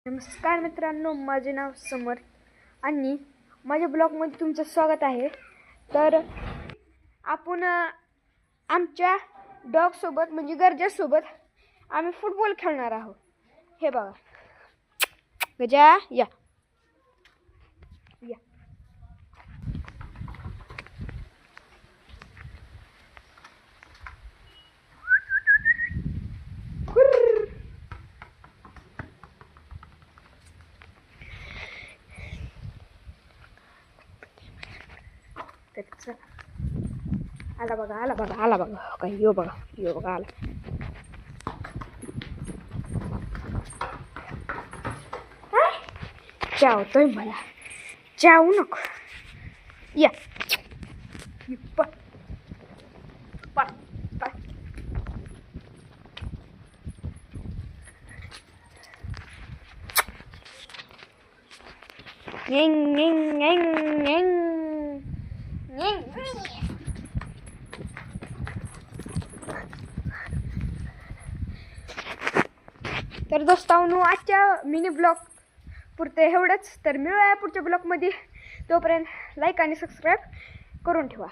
नमस्कार मित्रांनो, माझे नाव समर आणि माझ्या ब्लॉगमध्ये तुमचं स्वागत आहे. तर आपण आमच्या डॉगसोबत म्हणजे गरजासोबत आम्ही फुटबॉल खेळणार आहोत. हे बघा, गजा या या. आला बघा, आला बघा, आला बघा, काय यो बघा, यो बघा आला. चावतोय मला, चावू नको. या पळ पळ पळ. Ngeng ngeng ngeng ngeng ngeng. तर दोस्तांनो, आजच्या मिनी ब्लॉग पुरते एवढंच. तर मिळूया पुढच्या ब्लॉगमध्ये. तोपर्यंत लाईक आणि सबस्क्राईब करून ठेवा.